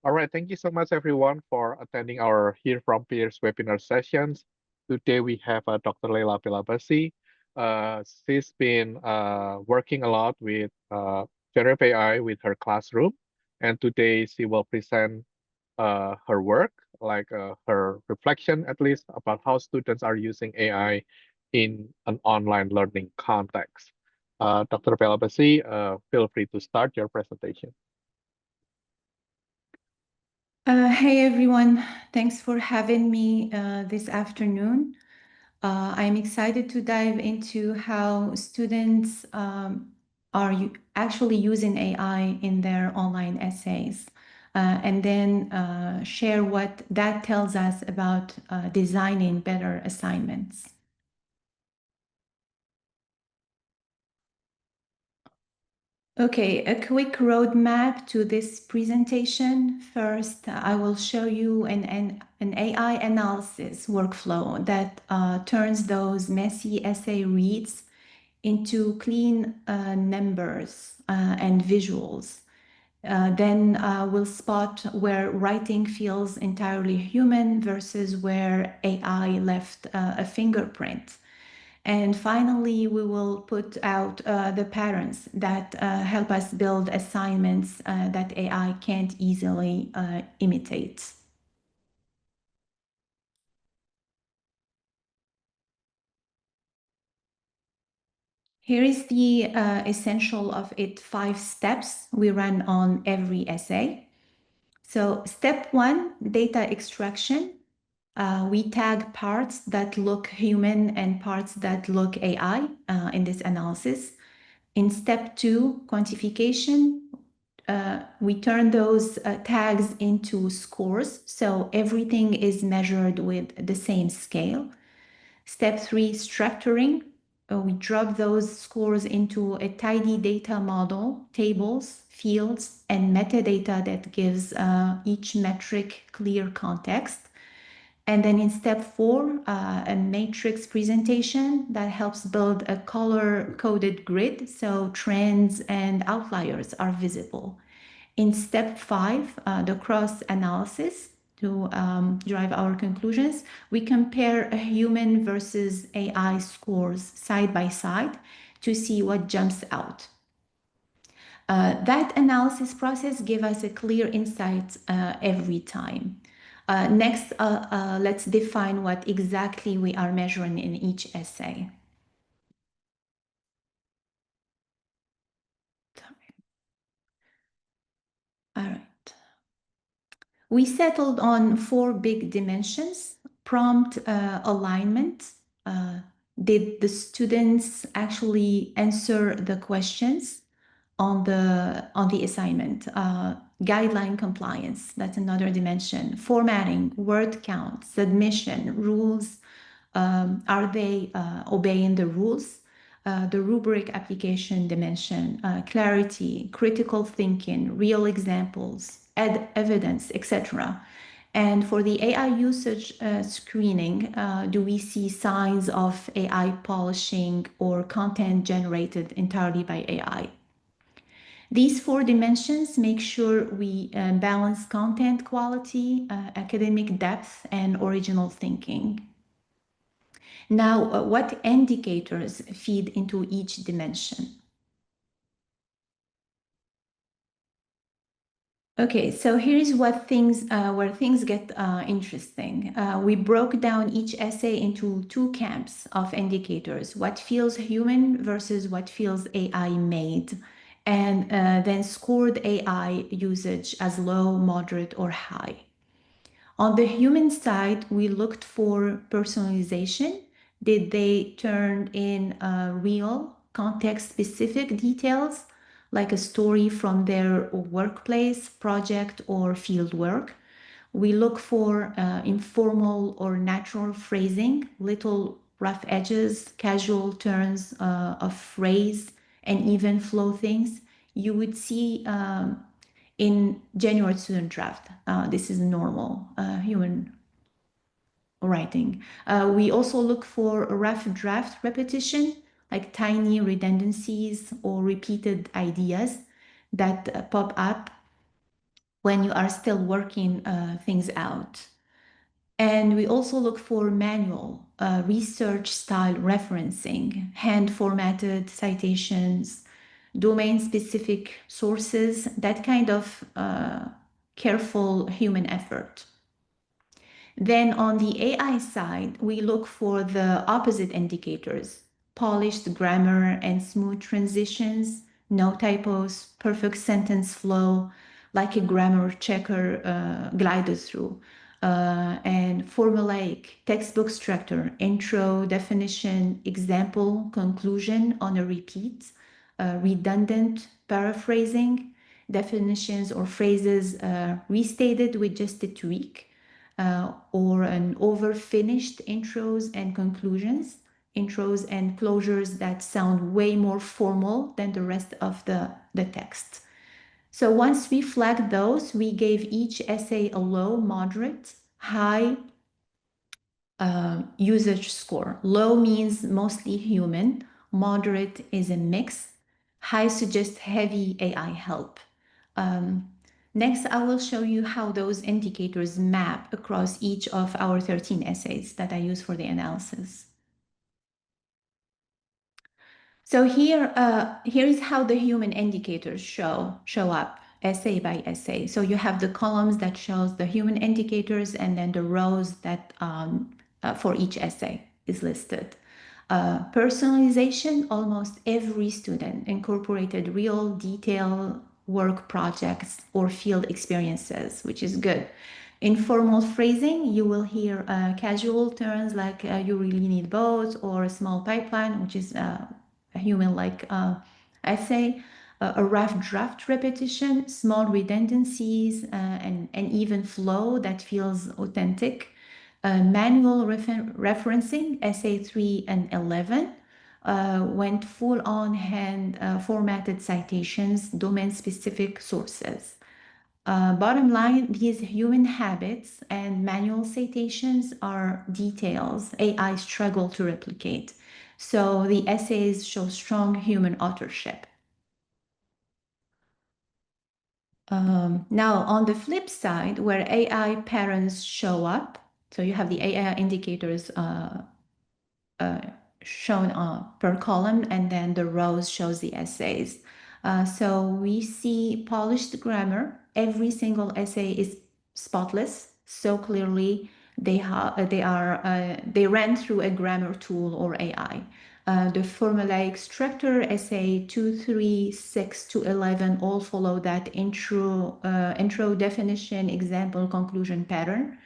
All right, thank you so much everyone for attending our Hear from Peers webinar sessions. Today we have Dr. Leila Pilabasi. She's been working a lot with generative AI with her classroom, and today she will present her work, like her reflection at least about how students are using AI in an online learning context. Dr. Pilabasi, feel free to start your presentation. Hey everyone, thanks for having me this afternoon. I'm excited to dive into how students are actually using AI in their online essays, and then share what that tells us about designing better assignments. Okay, a quick roadmap to this presentation. First, I will show you an AI analysis workflow that turns those messy essay reads into clean numbers and visuals. Then we'll spot where writing feels entirely human versus where AI left a fingerprint. And finally, we will put out the patterns that help us build assignments that AI can't easily imitate. Here is the essential of it 5 steps we run on every essay. So step 1, data extraction. We tag parts that look human and parts that look AI in this analysis. In step 2, quantification, we turn those tags into scores, so everything is measured with the same scale. Step 3, structuring. We drop those scores into a tidy data model, tables, fields, and metadata that gives each metric clear context. And then in step 4, a matrix presentation that helps build a color-coded grid so trends and outliers are visible. In step 5, the cross-analysis to drive our conclusions, we compare a human versus AI scores side by side to see what jumps out. That analysis process gives us a clear insight every time. Next, let's define what exactly we are measuring in each essay. All right. We settled on 4 big dimensions: prompt alignment. Did the students actually answer the questions on the assignment? Guideline compliance, that's another dimension. Formatting, word count, submission, rules. Are they obeying the rules? The rubric application dimension, clarity, critical thinking, real examples, evidence, etc. And for the AI usage screening, do we see signs of AI polishing or content generated entirely by AI? These 4 dimensions make sure we balance content quality, academic depth, and original thinking. Now, what indicators feed into each dimension? Okay, so here's what where things get interesting. We broke down each essay into 2 camps of indicators: what feels human versus what feels AI made, and then scored AI usage as low, moderate, or high. On the human side, we looked for personalization. Did they turn in real, context-specific details, like a story from their workplace, project, or field work? We look for informal or natural phrasing, little rough edges, casual turns of phrase, and even flow things you would see in January student draft. This is normal human writing. We also look for rough draft repetition, like tiny redundancies or repeated ideas that pop up when you are still working things out. And we also look for manual research style referencing, hand formatted citations, domain specific sources, that kind of careful human effort. Then on the AI side, we look for the opposite indicators: polished grammar and smooth transitions, no typos, perfect sentence flow, like a grammar checker glided through, and formulaic textbook structure, intro, definition, example, conclusion on a repeat, redundant paraphrasing, definitions or phrases restated with just a tweak, or an over-finished intros and conclusions, intros and closures that sound way more formal than the rest of the text. So once we flagged those, we gave each essay a low, moderate, high usage score. Low means mostly human, moderate is a mix, high suggests heavy AI help. Next, I will show you how those indicators map across each of our 13 essays that I use for the analysis. So here is how the human indicators show up essay by essay. So you have the columns that shows the human indicators, and then the rows that for each essay is listed. Personalization, almost every student incorporated real detail work projects or field experiences, which is good. Informal phrasing, you will hear casual terms like you really need both, or a small pipeline, which is a human-like essay. A rough draft repetition, small redundancies, and even flow that feels authentic. Manual referencing, essay 3 and 11, went full on hand formatted citations, domain-specific sources. Bottom line, these human habits and manual citations are details AI struggle to replicate. So the essays show strong human authorship. Now, on the flip side, where AI patterns show up, so you have the AI indicators shown per column, and then the rows shows the essays. So we see polished grammar. Every single essay is spotless. So clearly they ran through a grammar tool or AI. The formulaic structure, essay 2, 3, 6 to 11, all follow that intro definition, example, conclusion pattern.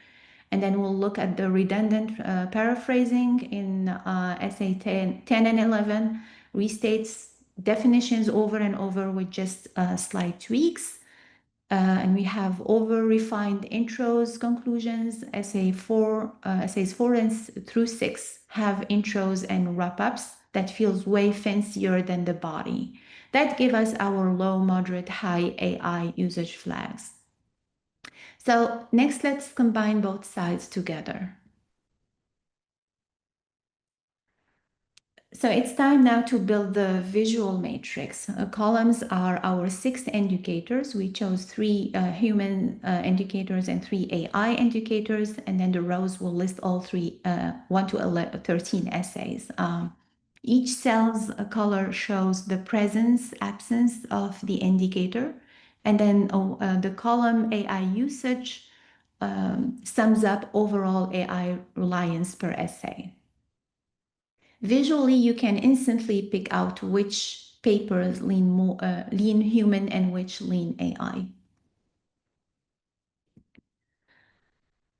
And then we'll look at the redundant paraphrasing in essay 10 and 11, restates definitions over and over with just slight tweaks. And we have over-refined intros, conclusions. Essays 4 through 6 have intros and wrap-ups that feels way fancier than the body. That give us our low, moderate, high AI usage flags. So next, let's combine both sides together. So it's time now to build the visual matrix. Columns are our 6 indicators. We chose 3 human indicators and 3 AI indicators, and then the rows will list all 3 1 to 13 essays. Each cell's color shows the presence, absence of the indicator, and then the column AI usage sums up overall AI reliance per essay. Visually, you can instantly pick out which papers lean human and which lean AI.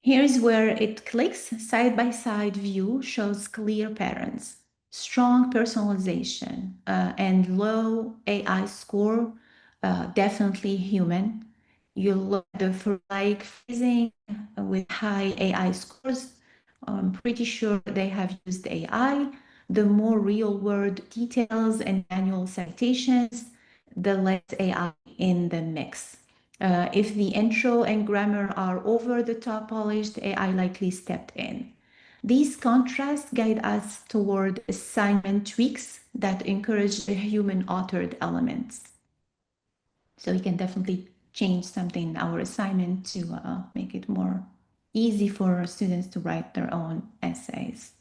Here's where it clicks. Side-by-side view shows clear patterns, strong personalization, and low AI score, definitely human. You look at the formulaic phrasing with high AI scores. I'm pretty sure they have used AI. The more real-world details and manual citations, the less AI in the mix. If the intro and grammar are over the top polished, AI likely stepped in. These contrasts guide us toward assignment tweaks that encourage the human authored elements. So we can definitely change something in our assignment to make it more easy for students to write their own essays.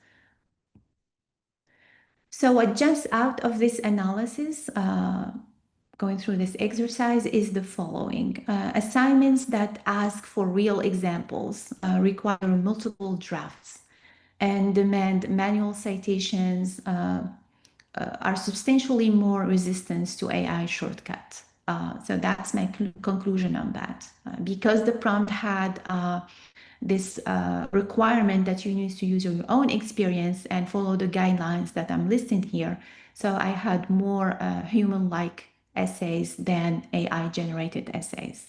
So what jumps out of this analysis, going through this exercise, is the following. Assignments that ask for real examples require multiple drafts and demand manual citations, are substantially more resistant to AI shortcuts. So that's my conclusion on that. Because the prompt had this requirement that you need to use your own experience and follow the guidelines that I'm listing here. So I had more human-like essays than AI-generated essays.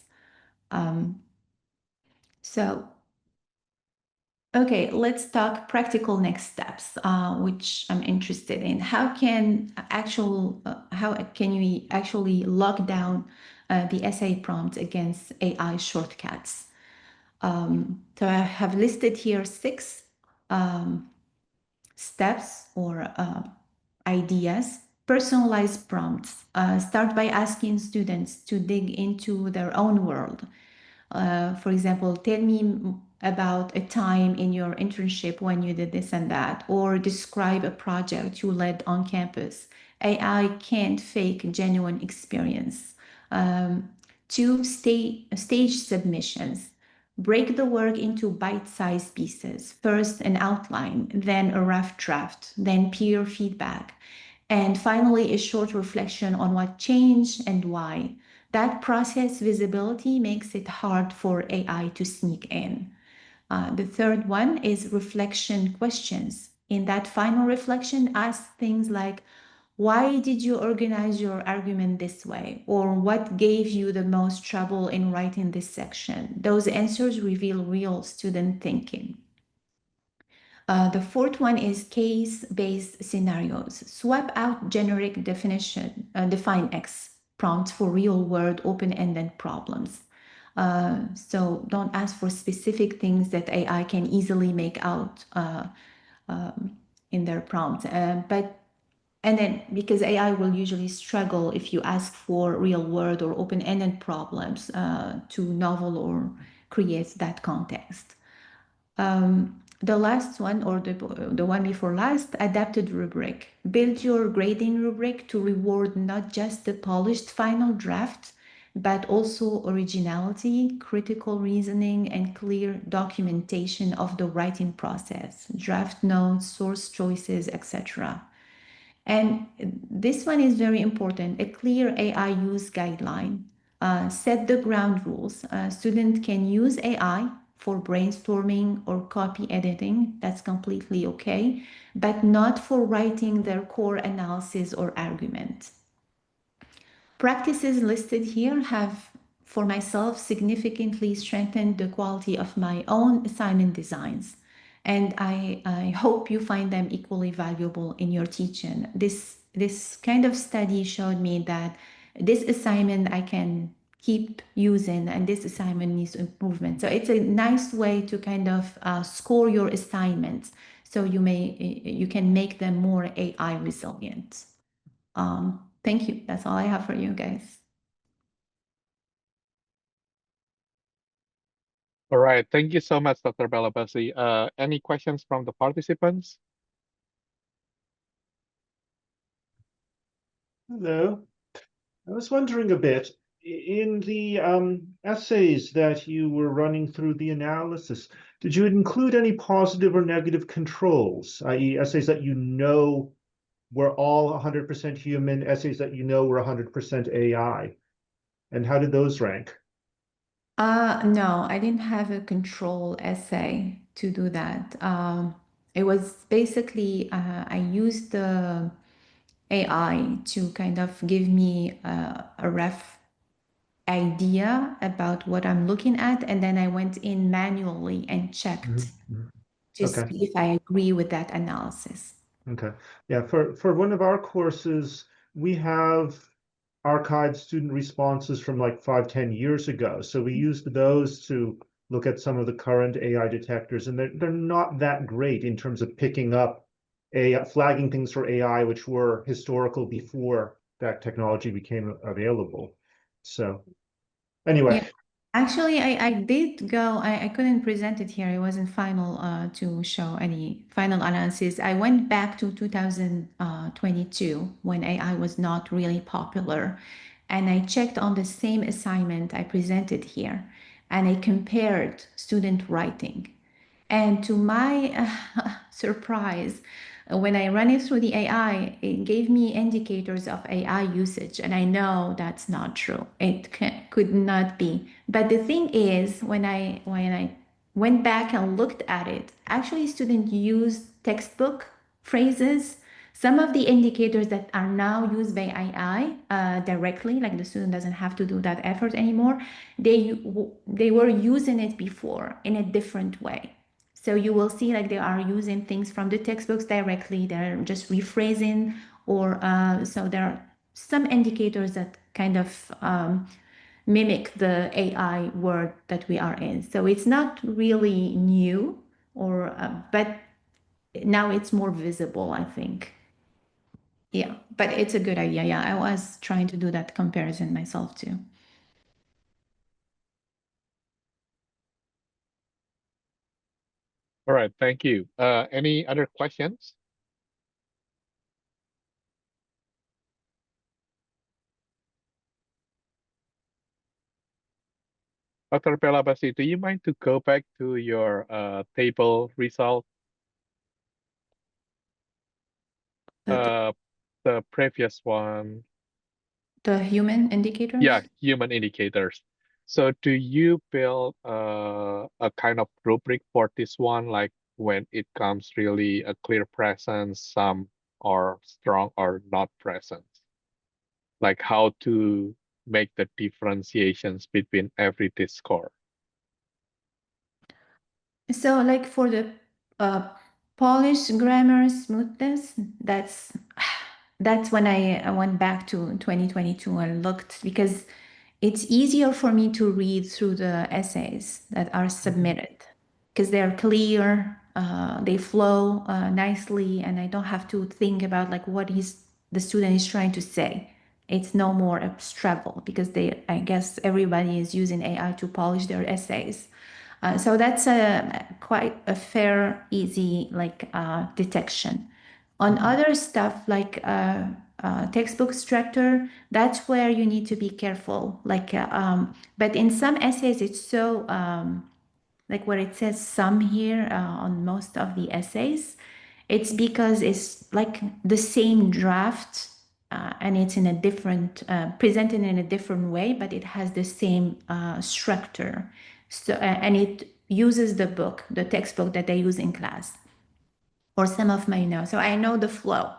Okay, let's talk practical next steps, which I'm interested in. How can we actually lock down the essay prompt against AI shortcuts? So I have listed here 6 steps or ideas. Personalized prompts. Start by asking students to dig into their own world. For example, tell me about a time in your internship when you did this and that, or describe a project you led on campus. AI can't fake genuine experience. 2, stage submissions. Break the work into bite-sized pieces. First an outline, then a rough draft, then peer feedback, and finally a short reflection on what changed and why. That process visibility makes it hard for AI to sneak in. The third one is reflection questions. In that final reflection, ask things like, why did you organize your argument this way? Or what gave you the most trouble in writing this section? Those answers reveal real student thinking. The fourth one is case-based scenarios. Swap out generic define X prompts for real-world open-ended problems. So don't ask for specific things that AI can easily make out in their prompt. And then because AI will usually struggle if you ask for real world or open-ended problems to novel or create that context. The last one, or the one before last, adapted rubric. Build your grading rubric to reward not just the polished final draft, but also originality, critical reasoning, and clear documentation of the writing process, draft notes, source choices, etc. And this one is very important, a clear AI use guideline. Set the ground rules. Student can use AI for brainstorming or copy editing. That's completely okay, but not for writing their core analysis or argument. Practices listed here have, for myself, significantly strengthened the quality of my own assignment designs. And I hope you find them equally valuable in your teaching. This kind of study showed me that this assignment I can keep using and this assignment needs improvement. So it's a nice way to kind of score your assignments so you can make them more AI resilient. Thank you. That's all I have for you guys. All right. Thank you so much, Dr. Belabasi. Any questions from the participants? Hello. I was wondering a bit, in the essays that you were running through the analysis, did you include any positive or negative controls, i.e. essays that you know were all 100% human, essays that you know were 100% AI? And how did those rank? No, I didn't have a control essay to do that. It was basically, I used the AI to kind of give me a rough idea about what I'm looking at, and then I went in manually and checked to Okay. see if I agree with that analysis. Okay. Yeah, for one of our courses, we have archived student responses from like 5-10 years ago. So we used those to look at some of the current AI detectors, and they're not that great in terms of picking up flagging things for AI, which were historical before that technology became available. So Anyway. Yeah. Actually, I did go, I couldn't present it here. It wasn't final to show any final analysis. I went back to 2022 when AI was not really popular. And I checked on the same assignment I presented here. And I compared student writing. And to my surprise, when I ran it through the AI, it gave me indicators of AI usage. And I know that's not true. It could not be. But the thing is, when I went back and looked at it, actually students used textbook phrases. Some of the indicators that are now used by AI directly, like the student doesn't have to do that effort anymore, they were using it before in a different way. So you will see like they are using things from the textbooks directly. They're just rephrasing, or so there are some indicators that kind of mimic the AI word that we are in. So it's not really new, or but now it's more visible, I think. Yeah, but it's a good idea. Yeah, I was trying to do that comparison myself too. All right, thank you. Any other questions? Dr. Pelabasi, do you mind to go back to your table result? The previous one. The human indicators? Yeah, human indicators. So do you build a kind of rubric for this one, like when it comes really a clear presence, some are strong or not present? Like how to make the differentiations between every score? So, like for the Polish grammar smoothness, that's when I went back to 2022 and looked, because it's easier for me to read through the essays that are submitted because they're clear, they flow nicely, and I don't have to think about like what the student is trying to say. It's no more a struggle because I guess everybody is using AI to polish their essays. So that's quite a fair, easy detection. On other stuff like textbook structure, that's where you need to be careful. But in some essays, it's so like where it says some here on most of the essays, it's because it's like the same draft and it's in a different presented in a different way, but it has the same structure. So and it uses the textbook that they use in class, or some of my notes. So I know the flow.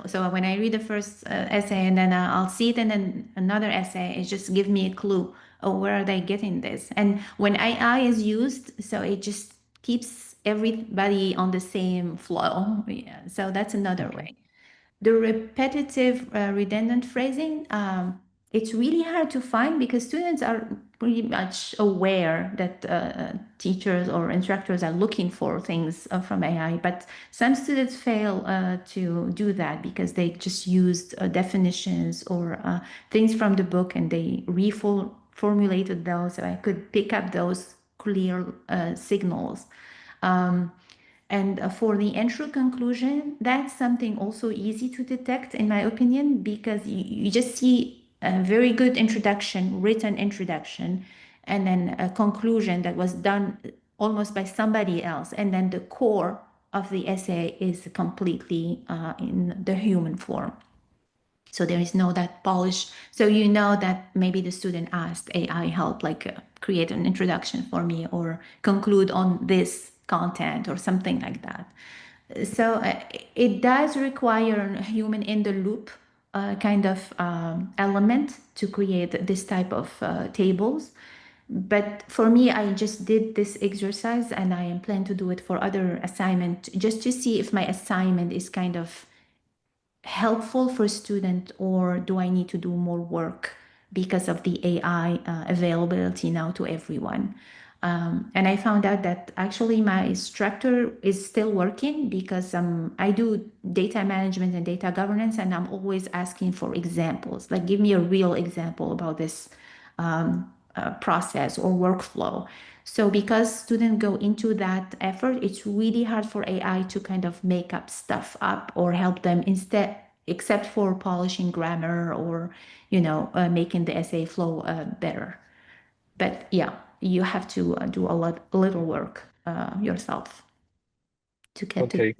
So when I read the first essay and then I'll see it, and then another essay, it just gives me a clue. Oh, where are they getting this? And when AI is used, so it just keeps everybody on the same flow. Yeah. So that's another way. The repetitive, redundant phrasing, it's really hard to find because students are pretty much aware that teachers or instructors are looking for things from AI, but some students fail to do that because they just used definitions or things from the book and they reformulated those. So I could pick up those clear signals. And for the intro conclusion, that's something also easy to detect, in my opinion, because you just see a very good introduction, written introduction, and then a conclusion that was done almost by somebody else. And then the core of the essay is completely in the human form. So there is no that polish. So you know that maybe the student asked AI help, create an introduction for me or conclude on this content or something like that. So it does require a human in the loop kind of element to create this type of tables. But for me, I just did this exercise and I plan to do it for other assignment just to see if my assignment is kind of helpful for student, or do I need to do more work because of the AI availability now to everyone. And I found out that actually my structure is still working because I do data management and data governance, and I'm always asking for examples, like give me a real example about this process or workflow. So because students go into that effort, it's really hard for AI to kind of make up stuff up or help them instead, except for polishing grammar or, making the essay flow better. But yeah, you have to do a little work yourself to get to. Okay.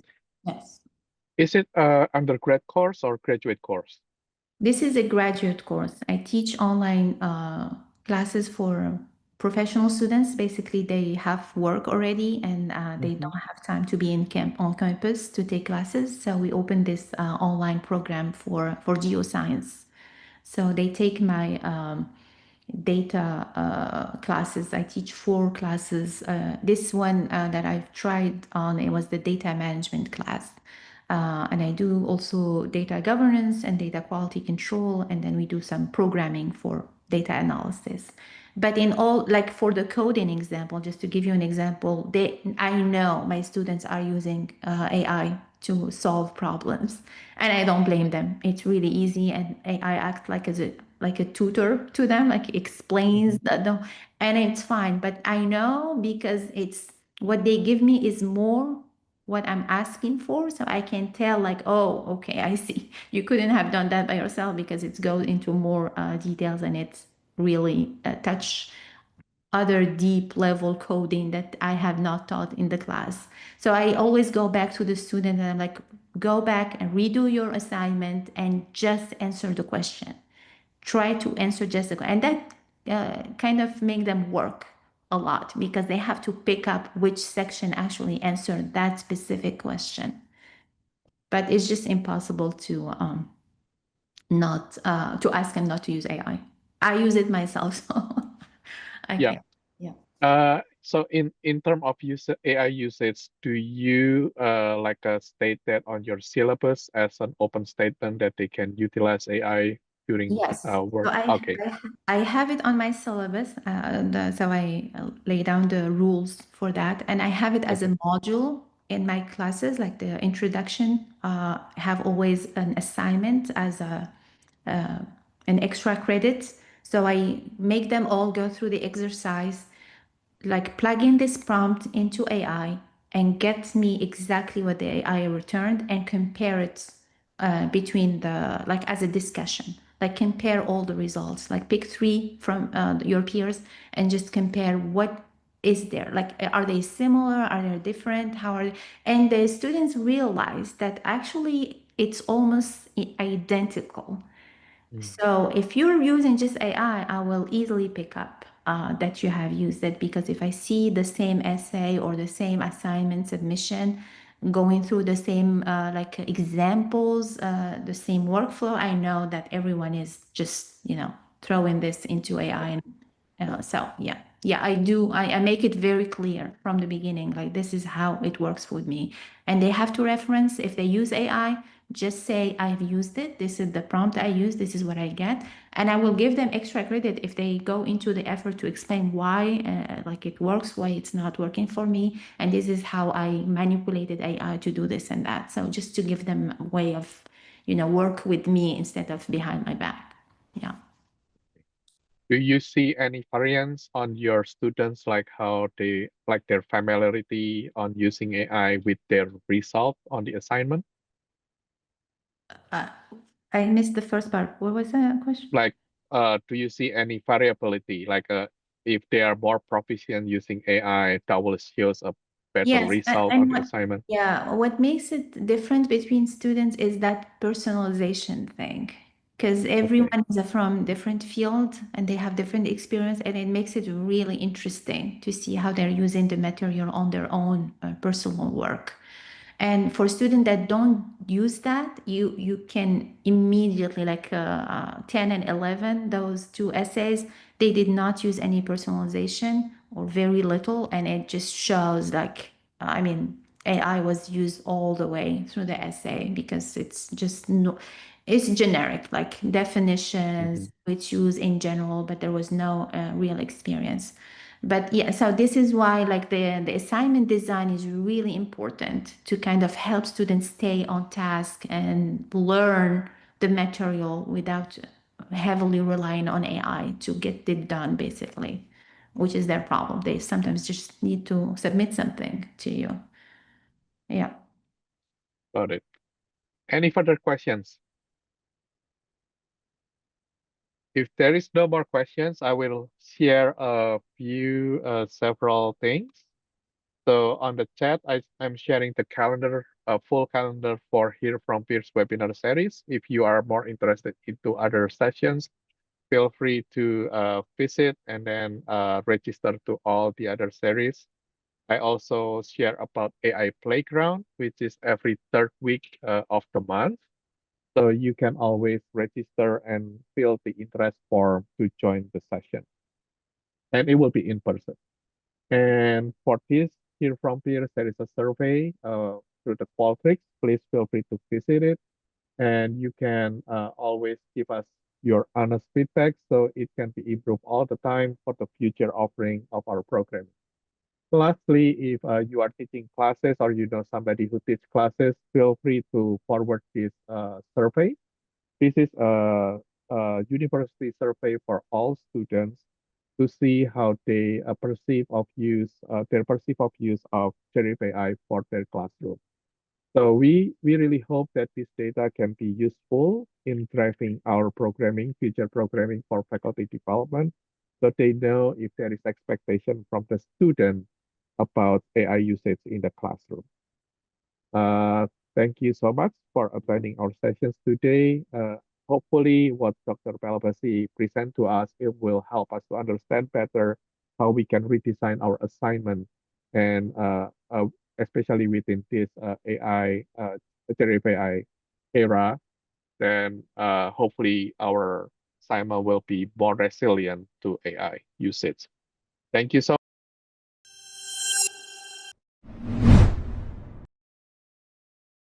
Yes. Is it undergrad course or graduate course? This is a graduate course. I teach online classes for professional students. Basically, they have work already and they don't have time to be on campus to take classes. So we opened this online program for geoscience. So they take my data classes. I teach 4 classes. This one that I've tried on, it was the data management class. And I do also data governance and data quality control, and then we do some programming for data analysis. But in all, like for the coding example, just to give you an example, I know my students are using AI to solve problems, and I don't blame them. It's really easy, and AI acts like a tutor to them, like explains and it's fine. But I know because it's what they give me is more what I'm asking for, so I can tell like, oh, okay, I see. You couldn't have done that by yourself because it goes into more details and it's really touch other deep level coding that I have not taught in the class. So I always go back to the student and I'm like, go back and redo your assignment and just answer the question. Try to answer just the question. And that kind of make them work a lot because they have to pick up which section actually answered that specific question. But it's just impossible to not to ask them not to use AI. I use it myself, so I Yeah. can't. Yeah. So in term of AI usage, do you state that on your syllabus as an open statement that they can utilize AI during Yes. So work? I, Okay. I have it on my syllabus. So I lay down the rules for that, and I have it as a module in my classes, like the introduction. Have always an assignment as an extra credit. So I make them all go through the exercise, like plug in this prompt into AI and get me exactly what the AI returned and compare it between like as a discussion, like compare all the results, like pick 3 from your peers and just compare what is there, like are they similar, are they different, how are they? And the students realize that actually it's almost identical. So if you're using just AI, I will easily pick up that you have used it, because if I see the same essay or the same assignment submission going through the same like examples, the same workflow, I know that everyone is just, throwing this into AI. And so yeah, I do. I make it very clear from the beginning, like this is how it works with me. And they have to reference, if they use AI, just say, I've used it. This is the prompt I use. This is what I get. And I will give them extra credit if they go into the effort to explain why, like it works, why it's not working for me. And this is how I manipulated AI to do this and that. So just to give them a way of, work with me instead of behind my back. Yeah. Do you see any variance on your students, like how they like their familiarity on using AI with their result on the assignment? I missed the first part. What was the question? Like, do you see any variability? Like, if they are more proficient using AI, that will shows a better Yes, result on and the assignment. what makes it different between students is that personalization thing. Because everyone is from different field and they have different experience, and it makes it really interesting to see how they're using the material on their own personal work. And for students that don't use that, you can immediately, like 10 and 11, those 2 essays, they did not use any personalization or very little, and it just shows like, I mean, AI was used all the way through the essay because it's just it's generic, like definitions which use in general, but there was no real experience. But yeah, so this is why like the assignment design is really important to kind of help students stay on task and learn the material without heavily relying on AI to get it done, basically, which is their problem. They sometimes just need to submit something to you. Yeah. Got it. Any further questions? If there is no more questions, I will share a few several things. So on the chat, I'm sharing the calendar, full calendar for Hear from Peers webinar series. If you are more interested into other sessions, feel free to visit and then register to all the other series. I also share about AI Playground, which is every third week of the month. So you can always register and fill the interest form to join the session. And it will be in person. And for this, Hear from Peers, there is a survey through the Qualtrics. Please feel free to visit it. And you can always give us your honest feedback so it can be improved all the time for the future offering of our program. Lastly, if you are teaching classes or you know somebody who teaches classes, feel free to forward this survey. This is a university survey for all students to see how they perceive of use of generative AI for their classroom. So we really hope that this data can be useful in driving our programming, future programming for faculty development, so they know if there is expectation from the student about AI usage in the classroom. Thank you so much for attending our sessions today. Hopefully what Dr. Pelabasi present to us, it will help us to understand better how we can redesign our assignment and especially within this AI, generative AI era, then hopefully our assignment will be more resilient to AI usage. Thank you so